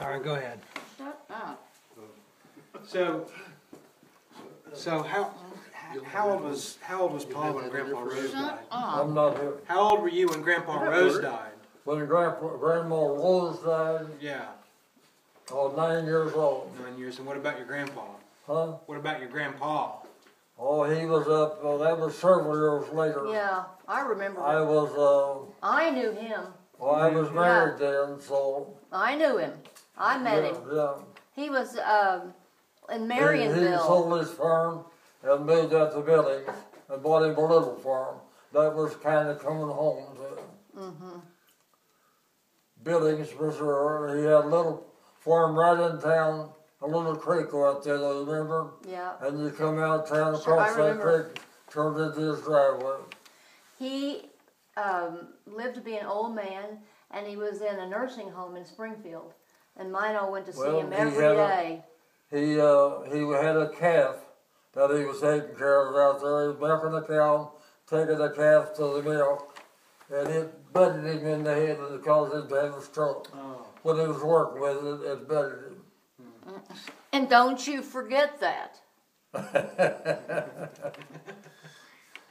All right, go ahead. Shut up. So how old was Paul when Grandpa Rose died? Shut up. I'm not here. How old were you when Grandpa Rose died? When Grandma Rose died, Yeah, I was 9 years old. 9 years. And what about your grandpa? Huh? What about your grandpa? Oh, he was up, that was several years later. Yeah, I remember. I was, I knew him. well, I was married then, so. I knew him. I met him. Yeah. He was in He Marionville. sold his farm and moved out to Billings and bought him a little farm. That was kind of coming home to Billings, Missouri. He had a little farm right in town, a little creek right there, do you remember? Yeah. And you come out of town, Sure, across I that remember. creek, turned into his driveway. He lived to be an old man, and he was in a nursing home in Springfield. And Mino went to see Well, him he every had day. He had a calf that he was taking care of out there. He was milking the cow, taking the calf to the milk, and it butted him in the head and it caused him to have a stroke. Oh. When he was working with it, it butted him. And don't you forget that.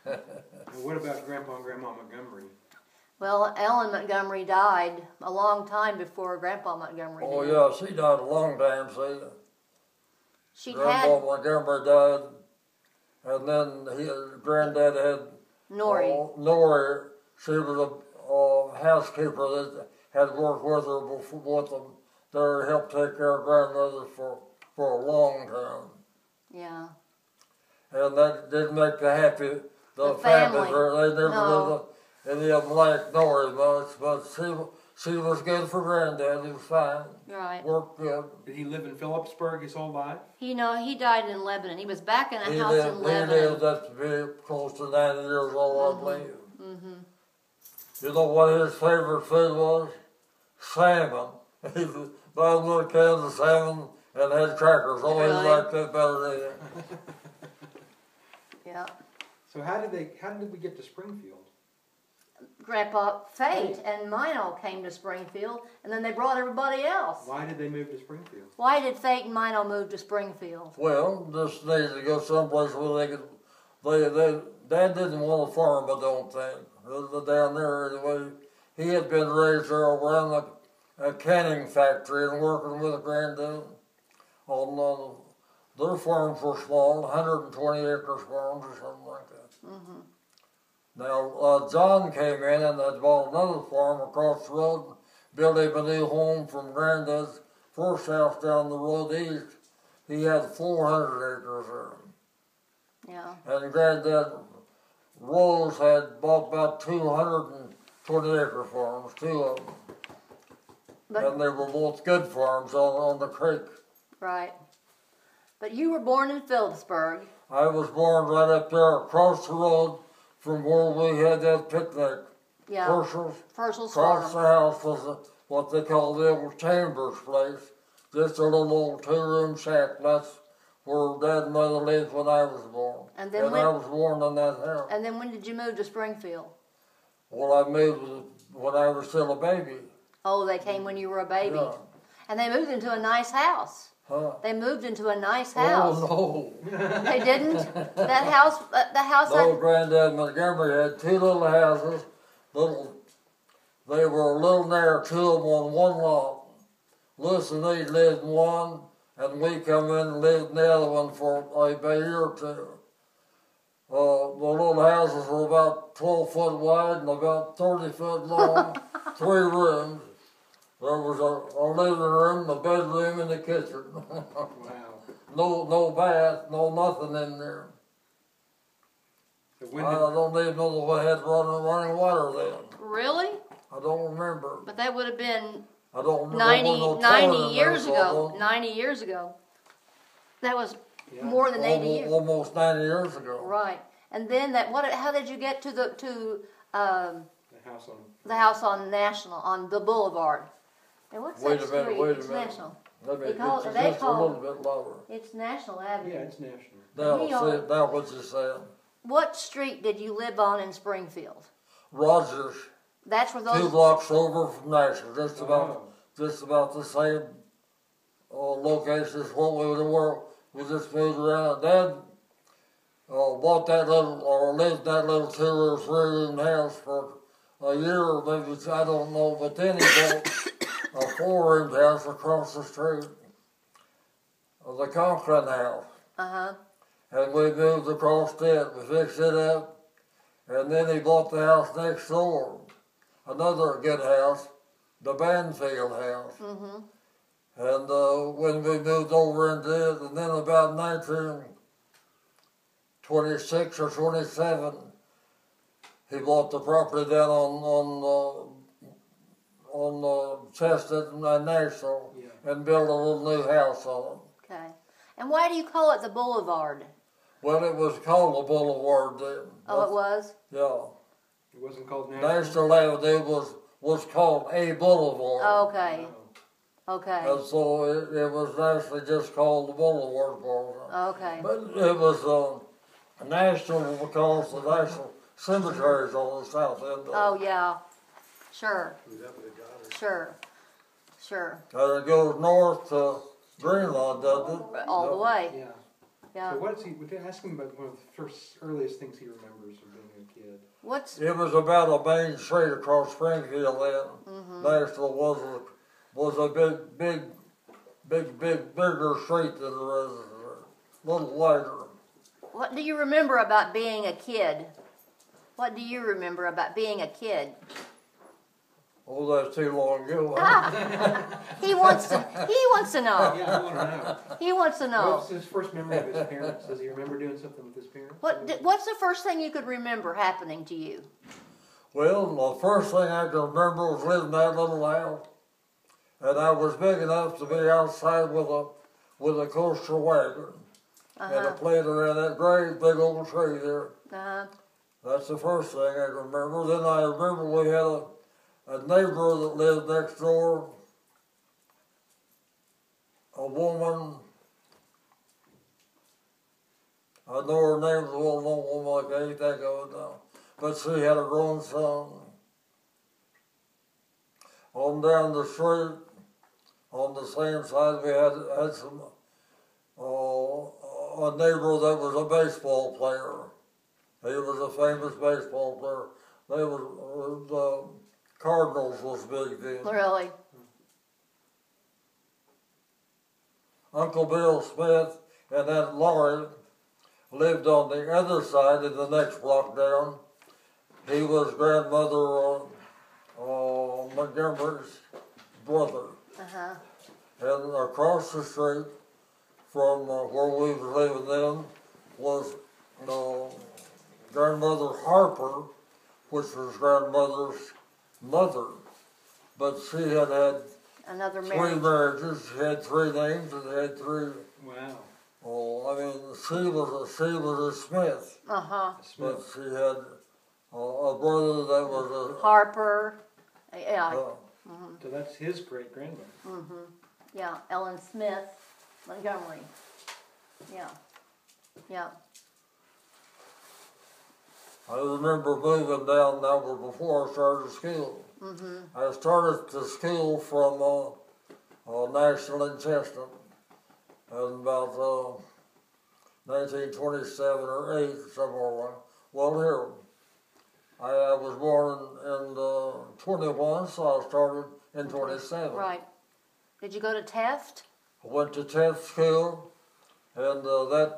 And what about Grandpa and Grandma Montgomery? Well, Ellen Montgomery died a long time before Grandpa Montgomery Oh did. yeah, she died a long time, see. She Grandpa had Montgomery died, and then Granddad had Nori. Nori. She was a housekeeper that had worked with her before with them. They helped take care of grandmother for a long time. Yeah. And that didn't make the The family. family. They never No. did any of them like Nori much, but she was good for Granddad. He was fine. Right. Worked good. Did he live in Phillipsburg his whole life? He died in Lebanon. He was back in a He house lived, in he Lebanon. lived up to be close to 90 years old, I believe. You know what his favorite food was? Salmon. He would buy little cans of salmon and had crackers. Oh, Really? he liked that better than that. Yeah. So how did we get to Springfield? Grandpa Fate and Mino came to Springfield, and then they brought everybody else. Why did they move to Springfield? Why did Fate and Mino move to Springfield? Well, just needed to go someplace where they could. Dad didn't want to farm, I don't think. Down there anyway. He had been raised there around a canning factory and working with a Granddad. On their farms were small, 120 acres farms or something like that. Now, John came in and had bought another farm across the road, built him a new home from Granddad's first house down the road east. He had 400 acres there. Yeah. And Granddad Rose had bought about 220 acre farms, two of them. And they were both good farms on the creek. Right. But you were born in Phillipsburg. I was born right up there across the road from where we had that picnic. Yeah. Purcell's Farm. across the house was what they call the old Chambers place. Just a little old two-room shack. That's where Dad and Mother lived when I was born. And then I was born in that house. And then when did you move to Springfield? Well, I moved when I was still a baby. Oh, they came when you were a baby. Yeah. And they moved into a nice house. Huh? They moved into a nice house. Oh, no. They didn't? That house, the house No, Granddad Montgomery had two little houses. They were a little narrow, two of them on one lot. Lewis and me lived in one, and we come in and lived in the other one for like a year or two. The little houses were about 12 foot wide and about 30 foot long, 3 rooms. There was a living room, a bedroom, and a kitchen. Wow. No bath, no nothing in there. So I don't even know if I had running water then. Really? I don't remember. But that would have been I don't remember. 90 years ago. 90 years ago. That was more than 80 years. Almost 90 years ago. Right. And then how did you get to the house on National, on the boulevard? And what's Wait that a minute, street? wait a It's minute. National. Let me They call get it- they just a call- little bit lower. It's National Avenue. Yeah, it's national. Now what you saying. What street did you live on in Springfield? Rogers, That's where 2 those. blocks over from Nashville, just about the same locations what we were. We just moved around. Dad bought that little, or lived in that little 2 or 3 room house for a year, or maybe, I don't know, but then he bought a 4 room house across the street of the Conklin house. Uh-huh. And we moved across it, we fixed it up, and then he bought the house next door, another good house, the Banfield house. Mm-hmm. And when we moved over into it, and then about 1926 or 27, he bought the property down on Chestnut and Nashville, and built a little new house on it. Okay. And why do you call it the Boulevard? Well, it was called the Boulevard then. Oh, it was? Yeah. It wasn't called National. National Avenue was called a boulevard. Okay. Okay. And so it was actually just called the Boulevard for it. Okay. But it was national because the national cemeteries on the south end of it. Oh, yeah. Sure. Was that what it got her? Sure. Sure. And it goes north to Greenlawn, doesn't it? All the way. Yeah. Yeah. So what's he? Ask him about one of the earliest things he remembers of being a kid. What's It was about a main street across Springfield then. Nashville was a bigger street than the rest of it. A little wider. what do you remember about being a kid? What do you remember about being a kid? Oh, that's too long ago. He wants to know. Yeah, I want to know. He wants to know. What's his first memory of his parents? Does he remember doing something with his parents? What's the first thing you could remember happening to you? Well, the first thing I can remember was living in that little house, and I was big enough to be outside with a coaster wagon and a plate around that great big old tree there. That's the first thing I can remember. Then I remember we had a neighbor that lived next door, a woman. I know her name's a well-known woman, I can't think of it now. But she had a grown son. On down the street, on the same side, we had some a neighbor that was a baseball player. He was a famous baseball player. The Cardinals was big then. Really? Uncle Bill Smith and Aunt Laurie lived on the other side in the next block down. He was grandmother Montgomery's brother. And across the street from where we was living then was grandmother Harper, which was grandmother's mother. But she had Another 3 marriage. marriages, she had 3 names, and had 3. Wow. Oh, I mean, she was a Smith, but she had a brother that was a Harper. Yeah. So that's his great grandmother. Yeah. Ellen Smith, Montgomery. Yeah. Yeah. I remember moving down. That was before I started school. I started to school from National in Chestnut, in about 1927 or 8, somewhere around. Well, here. I was born in 21, so I started in 27. Right. Did you go to Taft? I went to 10th school, and there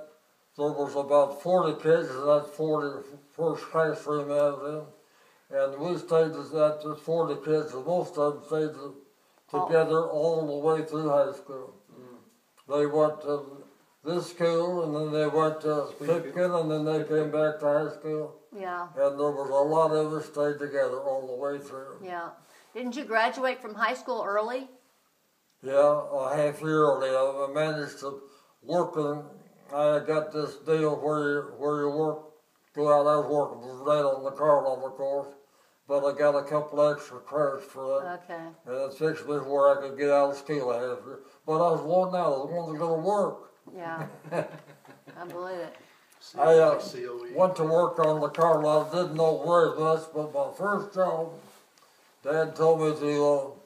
was about 40 kids in that first classroom I was in. And we stayed at the 40 kids, and most of them stayed together all the way through high school. They went to this school, and then they went to Pitkin, and then they came back to high school. Yeah. And there was a lot of us stayed together all the way through. Yeah. Didn't you graduate from high school early? Yeah, a half year early. I managed to work, and I got this deal where you work. Go out. I was working right on the Carlisle, of course, but I got a couple extra credits for that. Okay. And it fixed me where I could get out of school a half year. But I was wanting out. I was wanting to go to work. Yeah. I believe it. I went to work on the Carlisle. Didn't know very much, but my first job, Dad told me to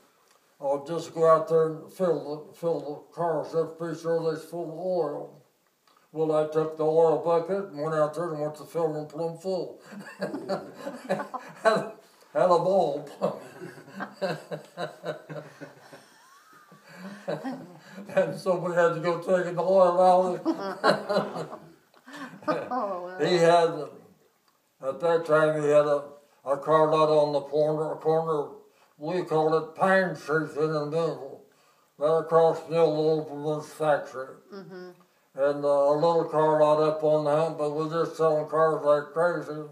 I'll just go out there and fill the cars up, be sure they're full of oil. Well, I took the oil bucket and went out there and went to fill them plumb full. had a ball. And somebody had to go taking the oil out. Oh, well. He had, at that time, he had a car lot on the corner, we called it Pine Street in the middle, right across the old Overland's factory. Mm-hmm. And a little car lot up on the hump, but we're just selling cars like crazy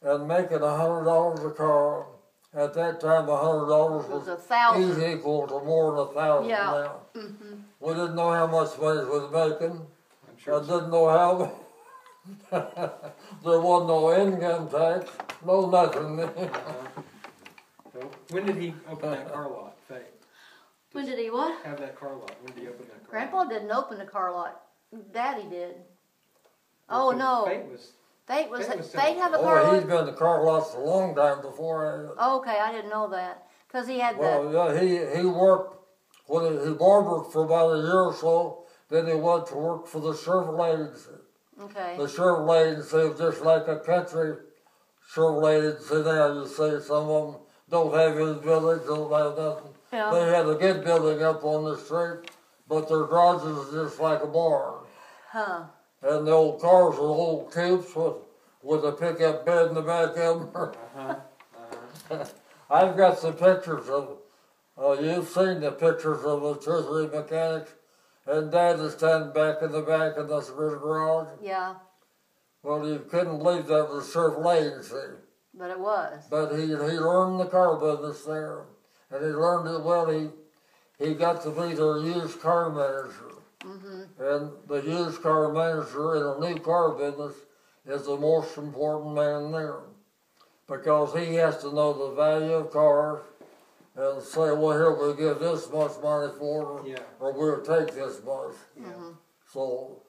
and making $100 a car. At that time, $100 was was $1,000. easy equal to more than 1,000 Yeah. now. Mm-hmm. We didn't know how much money it was making. I'm sure. I didn't know how. There wasn't no income tax, no nothing. So when did he open that car lot, Faye? When did he what? Have that car lot? When did he open that car Grandpa lot? didn't open the car lot. Daddy did. Oh no. Fate was. Fate was. Fate was Fate have a car Oh, he's lot. been in the car lots a long time before. Okay, I didn't know that. Cause he had Well, yeah, he worked, he barbered for about a year or so, then he went to work for the Chevrolet agency. the. Okay. The Chevrolet agency was just like a country Chevrolet agency now. You see, some of them don't have his village, don't have nothing. Yeah. They had a good building up on the street, but their garages is just like a barn. Huh. And the old cars are old coupes with a pickup bed in the back of them. Uh-huh. Uh-huh. I've got some pictures of, you've seen the pictures of the Treasury mechanics, and Dad is standing back in the back of this garage. Yeah. Well, you couldn't believe that was a Chevrolet agency. But it was. But he learned the car business there, and he learned it well. He got to be their used car manager. Mm-hmm. And the used car manager in a new car business is the most important man there, because he has to know the value of cars and say, well, here, we'll give this much money for it, Yeah. or we'll take this much. Yeah. Mm-hmm. So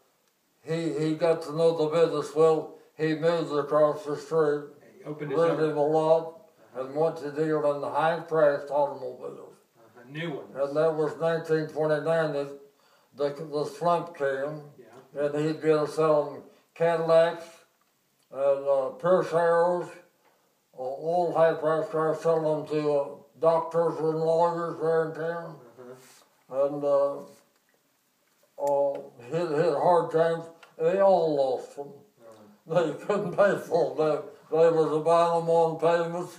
he got to know the business well. He moved across the street, He opened his rented own. him a lot, and went to deal in the high-priced automobiles. New one. And that was 1929 that the slump came, Yeah. and he'd been selling Cadillacs and Pierce Arrows, old high-priced cars, selling them to doctors and lawyers there in town. Uh-huh. And hit hard times. They all lost them. They couldn't pay for them. They was buying them on payments.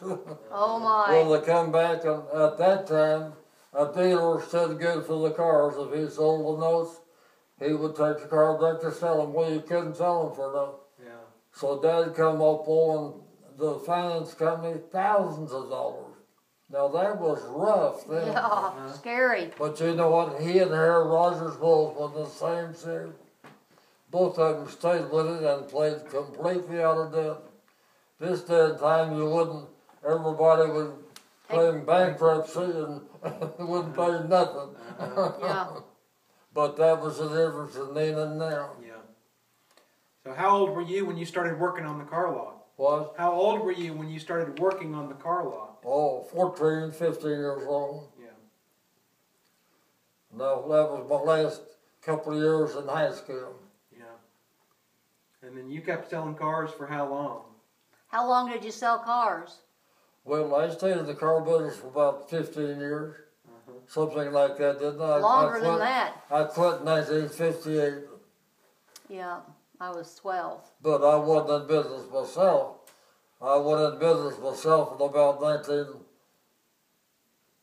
Oh my. Well, they come back, and at that time, a dealer stood good for the cars. If he sold the notes, he would take the car back to sell them. Well, you couldn't sell them for nothing. Yeah. So Dad come up on the finance company thousands of dollars. Now that was rough then. Yeah. Scary. But you know what? He and Harold Rogers both were the same city. Both of them stayed with it and played completely out of debt. This day and time, you wouldn't, everybody would claim bankruptcy and wouldn't pay nothing. Yeah. But that was the difference in then and now. Yeah. So how old were you when you started working on the car lot? What? How old were you when you started working on the car lot? Oh, 14, 15 years old. Yeah. No, that was my last couple of years in high school. Yeah. And then you kept selling cars for how long? How long did you sell cars? Well, I stayed in the car business for about 15 years, Uh-huh. something like that, didn't I? Longer I than quit, that. I quit in 1958, Yeah. I was 12. but I wasn't in business myself. I went in business myself in about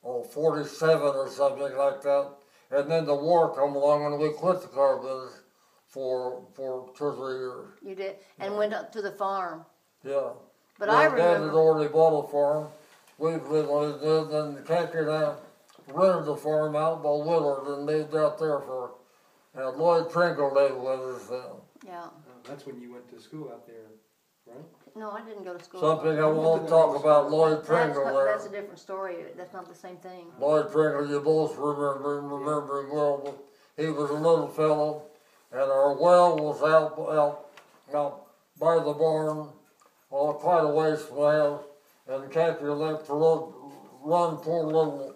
1947 or something like that. And then the war come along and we quit the car business for 2 or 3 years. You did. And went up to the farm. Yeah. But Well, I Dad had remember. already bought a farm. We lived in Khaki and I rented the farm out by Willard and lived out there for, and Lloyd Pringle lived with us then. Yeah. That's when you went to school out there, right? No, I didn't go to school. Something I want to talk about Lloyd Pringle That's a there. different story. That's not the same thing. Lloyd Pringle, you both remember him well, but he was a little fellow, and our well was out by the barn, quite a ways from the house, and Khaki left to run poor little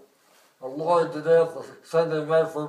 to death, send him back for